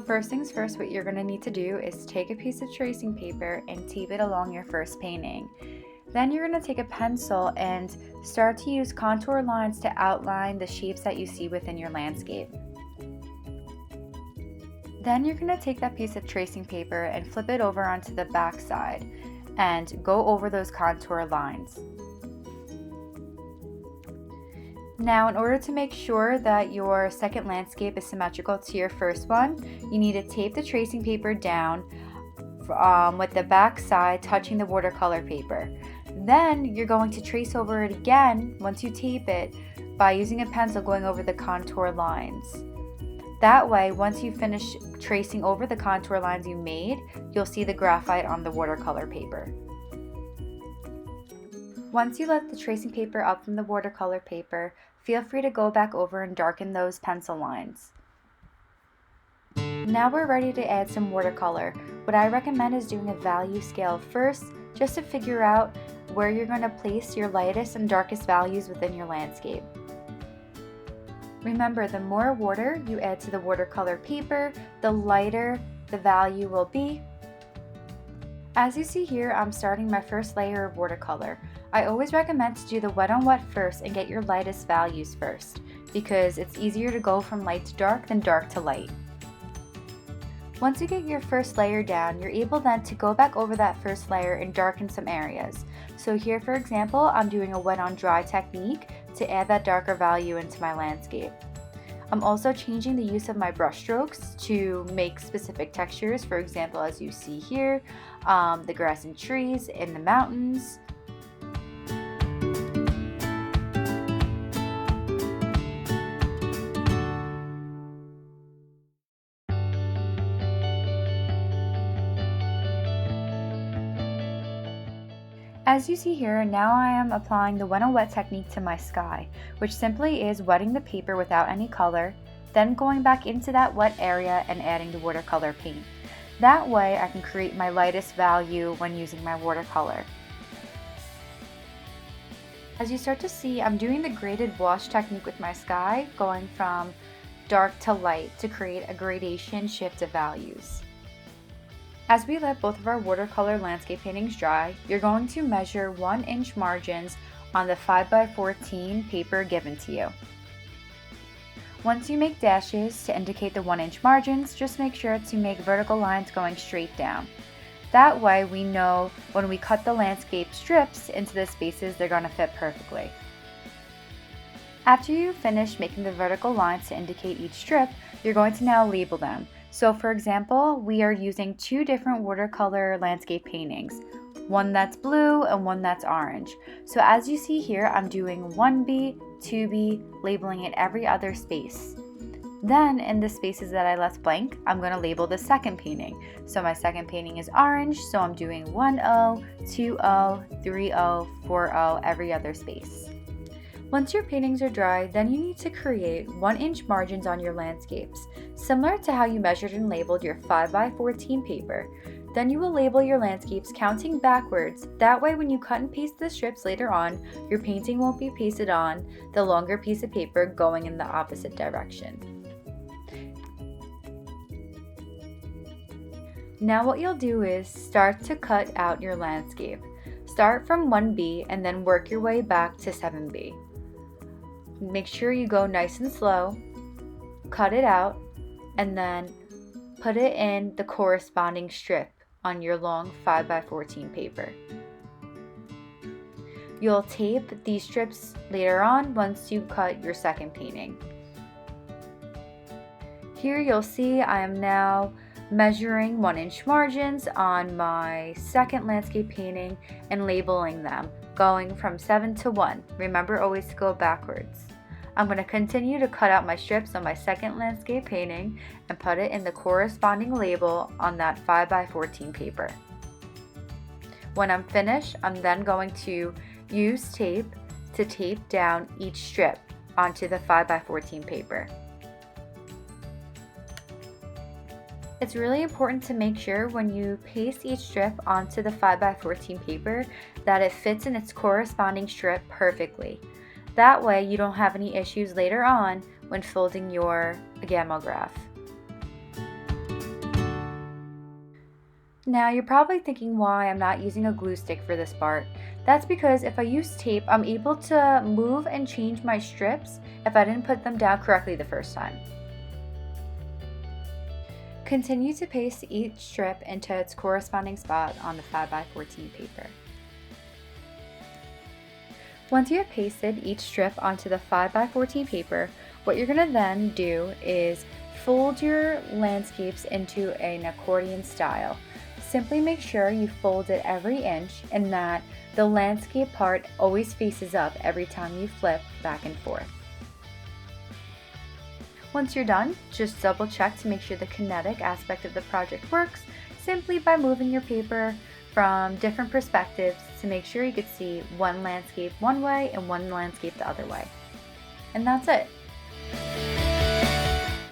first things first, what you're going to need to do is take a piece of tracing paper and tape it along your first painting. Then you're going to take a pencil and start to use contour lines to outline the shapes that you see within your landscape. Then you're going to take that piece of tracing paper and flip it over onto the back side and go over those contour lines. Now, in order to make sure that your second landscape is symmetrical to your first one, you need to tape the tracing paper down with the back side touching the watercolor paper. Then you're going to trace over it again once you tape it by using a pencil going over the contour lines. That way, once you finish tracing over the contour lines you made, you'll see the graphite on the watercolor paper. Once you let the tracing paper up from the watercolor paper, feel free to go back over and darken those pencil lines. Now we're ready to add some watercolor. What I recommend is doing a value scale first, just to figure out where you're going to place your lightest and darkest values within your landscape. Remember, the more water you add to the watercolor paper, the lighter the value will be. As you see here, I'm starting my first layer of watercolor. I always recommend to do the wet on wet first and get your lightest values first, because it's easier to go from light to dark than dark to light. Once you get your first layer down, you're able then to go back over that first layer and darken some areas. So here, for example, I'm doing a wet on dry technique to add that darker value into my landscape. I'm also changing the use of my brush strokes to make specific textures. For example, as you see here, the grass and trees in the mountains. As you see here, now I am applying the wet on wet technique to my sky, which simply is wetting the paper without any color, then going back into that wet area and adding the watercolor paint. That way I can create my lightest value when using my watercolor. As you start to see, I'm doing the graded wash technique with my sky, going from dark to light to create a gradation shift of values. As we let both of our watercolor landscape paintings dry, you're going to measure 1-inch margins on the 5x14 paper given to you. Once you make dashes to indicate the 1-inch margins, just make sure to make vertical lines going straight down. That way we know when we cut the landscape strips into the spaces, they're going to fit perfectly. After you finish making the vertical lines to indicate each strip, you're going to now label them. So for example, we are using 2 different watercolor landscape paintings, one that's blue and one that's orange. So as you see here, I'm doing 1B, 2B, labeling it every other space. Then in the spaces that I left blank, I'm going to label the second painting. So my second painting is orange, so I'm doing 1O, 2O, 3O, 4O, every other space. Once your paintings are dry, then you need to create 1-inch margins on your landscapes, similar to how you measured and labeled your 5x14 paper. Then you will label your landscapes counting backwards. That way when you cut and paste the strips later on, your painting won't be pasted on the longer piece of paper going in the opposite direction. Now what you'll do is start to cut out your landscape. Start from 1B and then work your way back to 7B. Make sure you go nice and slow, cut it out, and then put it in the corresponding strip on your long 5x14 paper. You'll tape these strips later on once you cut your second painting. Here you'll see I am now measuring 1-inch margins on my second landscape painting and labeling them, going from 7 to 1. Remember always to go backwards. I'm going to continue to cut out my strips on my second landscape painting and put it in the corresponding label on that 5x14 paper. When I'm finished, I'm then going to use tape to tape down each strip onto the 5x14 paper. It's really important to make sure when you paste each strip onto the 5x14 paper that it fits in its corresponding strip perfectly. That way you don't have any issues later on when folding your Agamograph. Now you're probably thinking why I'm not using a glue stick for this part. That's because if I use tape, I'm able to move and change my strips if I didn't put them down correctly the first time. Continue to paste each strip into its corresponding spot on the 5x14 paper. Once you have pasted each strip onto the 5x14 paper, what you're going to then do is fold your landscapes into an accordion style. Simply make sure you fold it every inch and that the landscape part always faces up every time you flip back and forth. Once you're done, just double check to make sure the kinetic aspect of the project works simply by moving your paper from different perspectives to make sure you could see one landscape one way and one landscape the other way. And that's it.